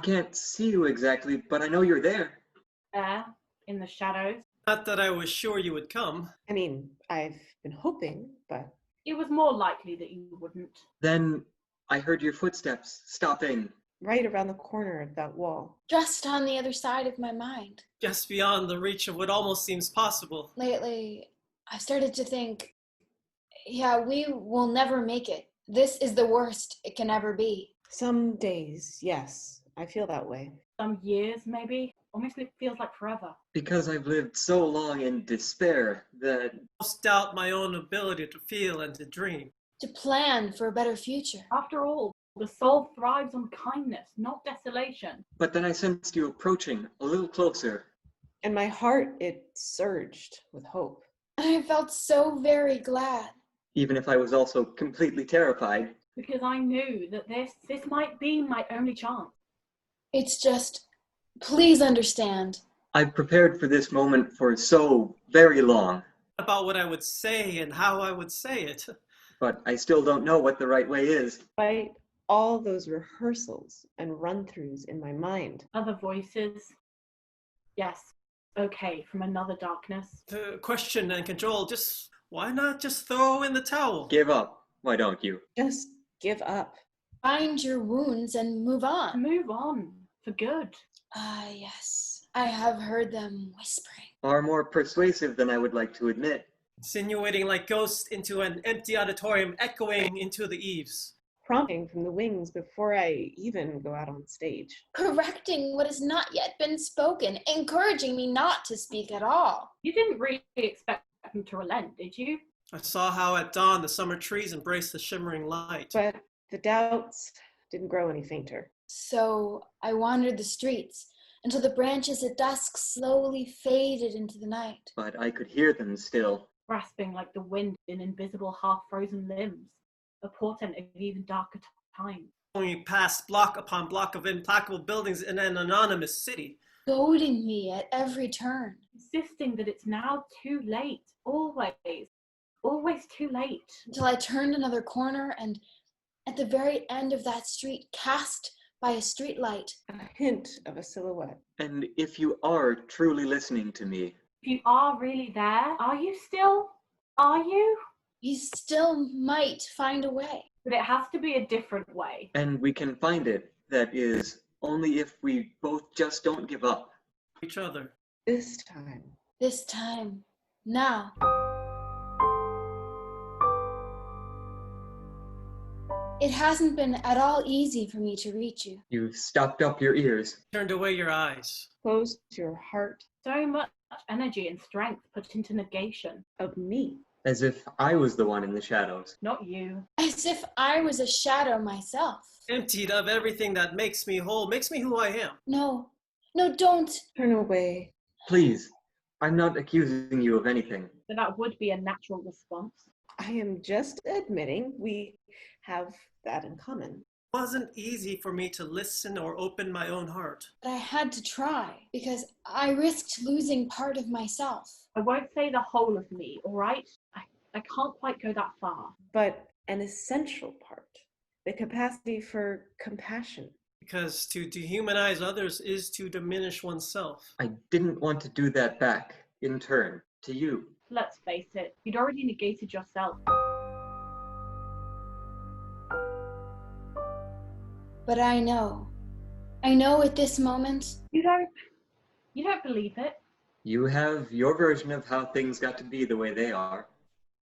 can't see you exactly, but I know you're there. There, in the shadows. Not that I was sure you would come. I mean, I've been hoping, but It was more likely that you wouldn't. Then I heard your footsteps stopping. right around the corner of that wall. Just on the other side of my mind. Just beyond the reach of what almost seems possible. Lately, I've started to think, yeah, we will never make it. This is the worst it can ever be. Some days, yes, I feel that way. Some years, maybe. Almost it feels like forever. Because I've lived so long in despair that Almost doubt my own ability to feel and to dream. To plan for a better future. After all, the soul thrives on kindness, not desolation. But then I sensed you approaching a little closer. And my heart, it surged with hope. I felt so very glad. Even if I was also completely terrified. Because I knew that this might be my only chance. It's just, please understand. I've prepared for this moment for so very long. About what I would say and how I would say it. But I still don't know what the right way is. Despite all those rehearsals and run-throughs in my mind. Other voices. Yes, okay, from another darkness. To question and control, why not just throw in the towel? Give up, why don't you? Just give up. Find your wounds and move on. Move on, for good. Ah, yes. I have heard them whispering. Far more persuasive than I would like to admit. Insinuating like ghosts into an empty auditorium, echoing into the eaves. Prompting from the wings before I even go out on stage. Correcting what has not yet been spoken. Encouraging me not to speak at all. You didn't really expect them to relent, did you? I saw how at dawn the summer trees embraced the shimmering light. But the doubts didn't grow any fainter. So I wandered the streets until the branches at dusk slowly faded into the night. But I could hear them still. Grasping like the wind in invisible half-frozen limbs. A portent of even darker times. We passed block upon block of implacable buildings in an anonymous city. Goading me at every turn. Insisting that it's now too late. Always too late. Until I turned another corner and at the very end of that street, cast by a streetlight. A hint of a silhouette. And if you are truly listening to me, If you are really there, are you still? Are you? You still might find a way. But it has to be a different way. and we can find it, that is, only if we both just don't give up. Each other. This time. This time. Now. It hasn't been at all easy for me to reach you. You've stopped up your ears. Turned away your eyes. Close to your heart So much energy and strength put into negation. of me. As if I was the one in the shadows. Not you. As if I was a shadow myself. Emptied of everything that makes me whole, makes me who I am. No, don't. Turn away. Please, I'm not accusing you of anything. But that would be a natural response. I am just admitting we have that in common. It wasn't easy for me to listen or open my own heart. But I had to try because I risked losing part of myself. I won't say the whole of me, all right? I can't quite go that far. But an essential part. The capacity for compassion. Because to dehumanize others is to diminish oneself. I didn't want to do that back, in turn, to you. Let's face it, you'd already negated yourself. But I know at this moment. You don't believe it. You have your version of how things got to be the way they are.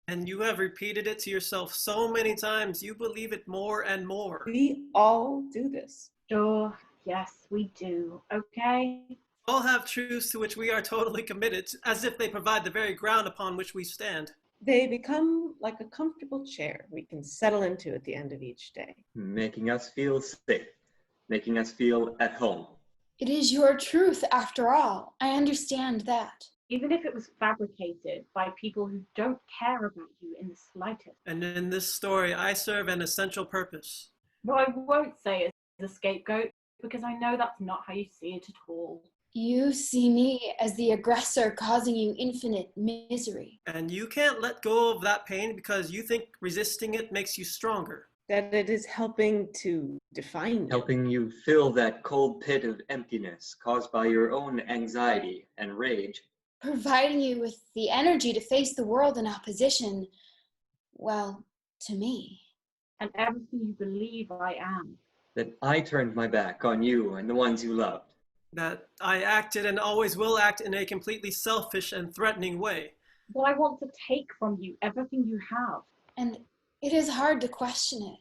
And you have repeated it to yourself so many times, you believe it more and more. We all do this. Sure, yes, we do, okay? All have truths to which we are totally committed, as if they provide the very ground upon which we stand. They become like a comfortable chair we can settle into at the end of each day. Making us feel safe. Making us feel at home. It is your truth after all. I understand that. Even if it was fabricated by people who don't care about you in the slightest. And in this story, I serve an essential purpose. Though I won't say it's a scapegoat, because I know that's not how you see it at all. You see me as the aggressor causing you infinite misery. And you can't let go of that pain because you think resisting it makes you stronger. That it is helping to define you. Helping you fill that cold pit of emptiness caused by your own anxiety and rage. Providing you with the energy to face the world in opposition, well, to me. And everything you believe I am. That I turned my back on you and the ones you loved. That I acted and always will act in a completely selfish and threatening way. That I want to take from you everything you have. And it is hard to question it,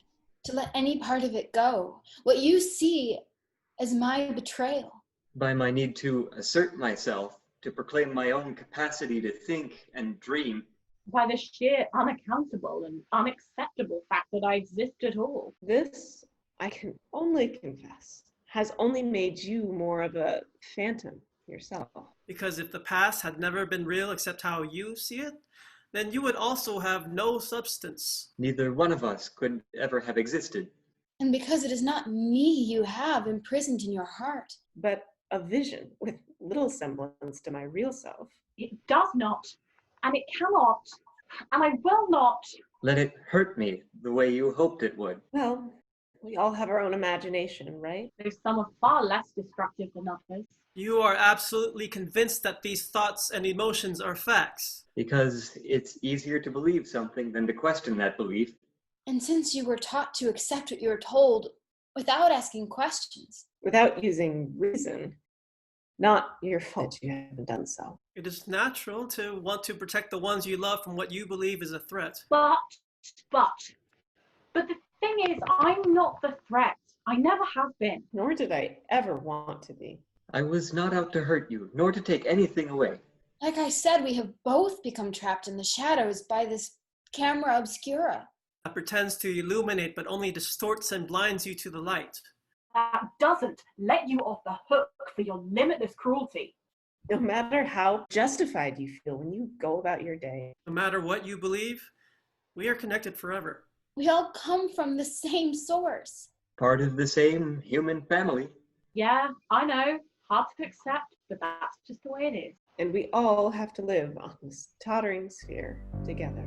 to let any part of it go. What you see as my betrayal. By my need to assert myself, to proclaim my own capacity to think and dream. By the sheer unaccountable and unacceptable fact that I exist at all. This, I can only confess, has only made you more of a phantom yourself. Because if the past had never been real except how you see it, then you would also have no substance. Neither one of us could ever have existed. And because it is not me you have imprisoned in your heart. But a vision with little semblance to my real self. It does not, and it cannot, and I will not. Let it hurt me the way you hoped it would. Well, we all have our own imagination, right? Though some are far less destructive than others. You are absolutely convinced that these thoughts and emotions are facts. Because it's easier to believe something than to question that belief. And since you were taught to accept what you were told without asking questions. Without using reason. Not your fault you haven't done so. It is natural to want to protect the ones you love from what you believe is a threat. But the thing is, I'm not the threat. I never have been. Nor did I ever want to be. I was not out to hurt you, nor to take anything away. Like I said, we have both become trapped in the shadows by this camera obscura. That pretends to illuminate but only distorts and blinds you to the light. That doesn't let you off the hook for your limitless cruelty. No matter how justified you feel when you go about your day. No matter what you believe, we are connected forever. We all come from the same source. Part of the same human family. Yeah, I know. Hard to accept, but that's just the way it is. And we all have to live on this tottering sphere together.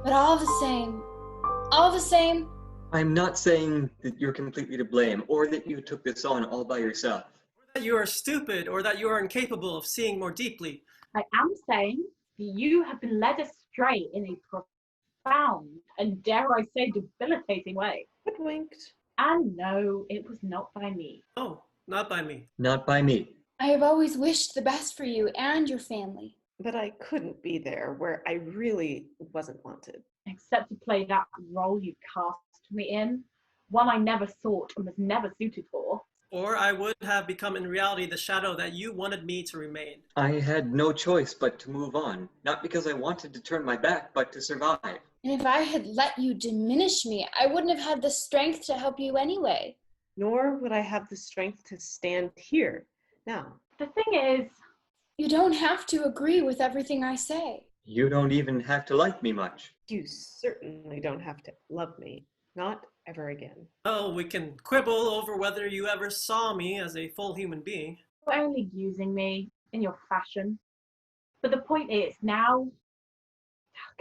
But all the same, I'm not saying that you're completely to blame or that you took this on all by yourself. Or that you are stupid or that you are incapable of seeing more deeply. I am saying that you have been led astray in a profound and, dare I say, debilitating way. Hoodwinked. And no, it was not by me. Oh, not by me. Not by me. I have always wished the best for you and your family. But I couldn't be there where I really wasn't wanted. Except to play that role you cast me in, one I never sought and was never suited for. Or I would have become in reality the shadow that you wanted me to remain. I had no choice but to move on, not because I wanted to turn my back, but to survive. And if I had let you diminish me, I wouldn't have had the strength to help you anyway. Nor would I have the strength to stand here now. The thing is, You don't have to agree with everything I say. You don't even have to like me much. You certainly don't have to love me. Not ever again. Oh, we can quibble over whether you ever saw me as a full human being. you're only using me in your fashion. But the point is, now,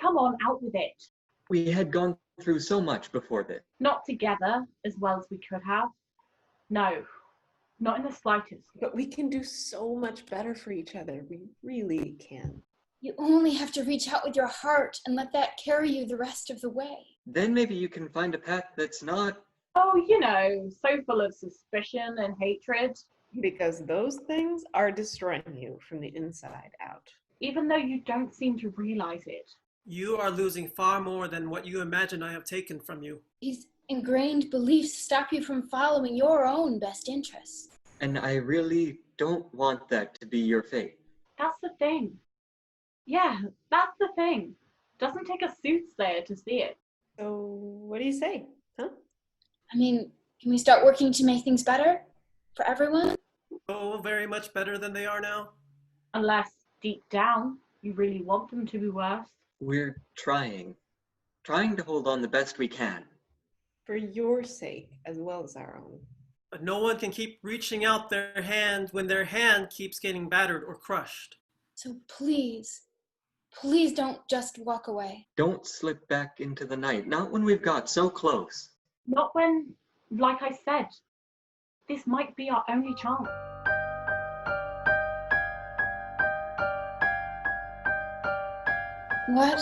come on, out with it. We had gone through so much before this. Not together as well as we could have. No, not in the slightest. But we can do so much better for each other. We really can. You only have to reach out with your heart and let that carry you the rest of the way. Then maybe you can find a path that's not... Oh, you know, so full of suspicion and hatred. Because those things are destroying you from the inside out. Even though you don't seem to realize it. You are losing far more than what you imagine I have taken from you. These ingrained beliefs stop you from following your own best interests. And I really don't want that to be your fate. That's the thing. Yeah, that's the thing. Doesn't take a soothsayer to see it. So what do you say? Huh? I mean, can we start working to make things better for everyone? Oh, very much better than they are now. Unless, deep down, you really want them to be worse. We're trying to hold on the best we can. For your sake as well as our own. But no one can keep reaching out their hand when their hand keeps getting battered or crushed. So please, Please don't just walk away. Don't slip back into the night, not when we've got so close. Not when, like I said, this might be our only chance. What?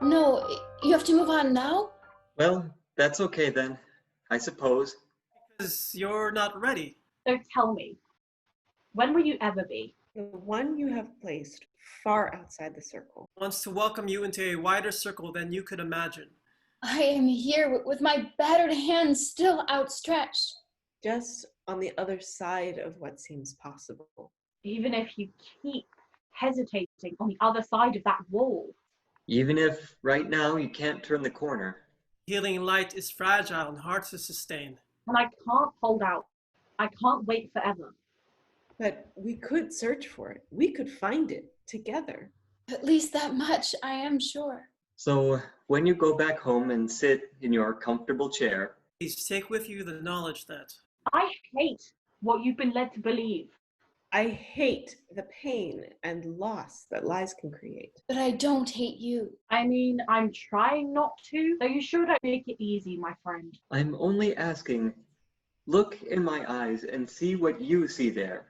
No, you have to move on now? Well, that's okay then, I suppose. Because you're not ready. So tell me, when will you ever be? The one you have placed far outside the circle. Wants to welcome you into a wider circle than you could imagine. I am here with my battered hands still outstretched. Just on the other side of what seems possible. Even if you keep hesitating on the other side of that wall. Even if right now you can't turn the corner. Healing light is fragile and hard to sustain. And I can't hold out. I can't wait forever. But we could search for it. We could find it together. At least that much, I am sure. So when you go back home and sit in your comfortable chair, Please take with you the knowledge that I hate what you've been led to believe. I hate the pain and loss that lies can create. But I don't hate you. I mean, I'm trying not to, so you sure don't make it easy, my friend. I'm only asking, look in my eyes and see what you see there.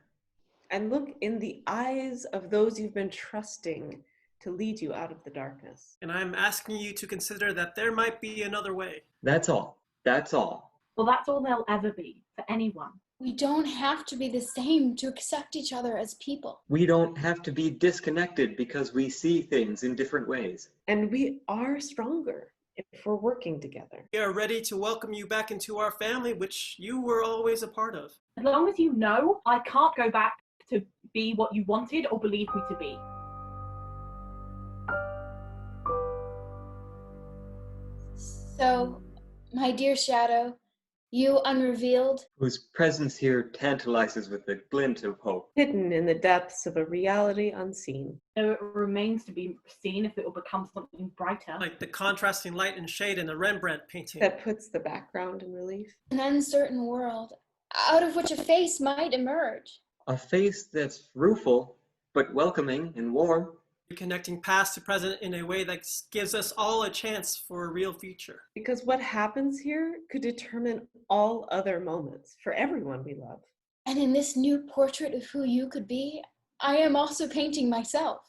And look in the eyes of those you've been trusting to lead you out of the darkness. and I'm asking you to consider that there might be another way. That's all. That's all. Well, that's all there'll ever be for anyone. We don't have to be the same to accept each other as people. We don't have to be disconnected because we see things in different ways. And we are stronger if we're working together. We are ready to welcome you back into our family, which you were always a part of. As long as you know, I can't go back to be what you wanted or believe me to be. So, my dear Shadow, you unrevealed, Whose presence here tantalizes with a glint of hope. Hidden in the depths of a reality unseen. So it remains to be seen if it will become something brighter. Like the contrasting light and shade in a Rembrandt painting. That puts the background in relief. an uncertain world, out of which a face might emerge. A face that's rueful, but welcoming and warm. Reconnecting past to present in a way that gives us all a chance for a real future. Because what happens here could determine all other moments for everyone we love. And in this new portrait of who you could be, I am also painting myself.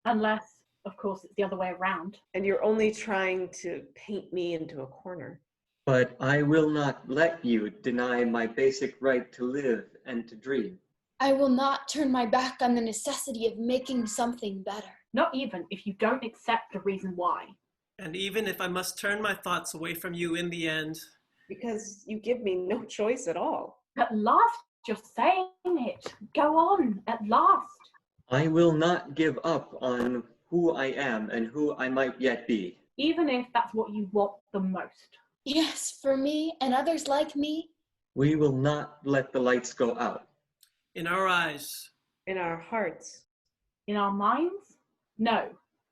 Unless, of course, it's the other way around. And you're only trying to paint me into a corner. But I will not let you deny my basic right to live and to dream. I will not turn my back on the necessity of making something better. Not even if you don't accept the reason why. And even if I must turn my thoughts away from you in the end, Because you give me no choice at all. At last, you're saying it. Go on, at last. I will not give up on who I am and who I might yet be. Even if that's what you want the most. Yes, for me and others like me, We will not let the lights go out. in our eyes, In our hearts. In our minds? No.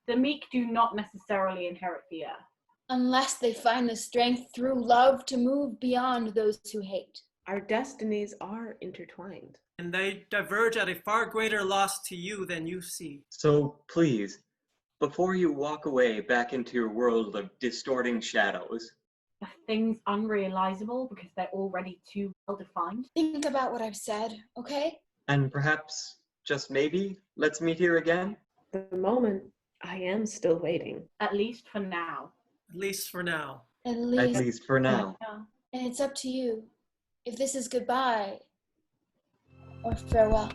The meek do not necessarily inherit the earth. unless they find the strength through love to move beyond those who hate. Our destinies are intertwined. and they diverge at a far greater loss to you than you see. So please, before you walk away back into your world of distorting shadows, Are things unrealizable because they're already too well defined? Think about what I've said, okay? and perhaps, just maybe, let's meet here again? The moment I am still waiting. At least for now. At least for now. At At least. least for now. And it's up to you if this is goodbye or farewell.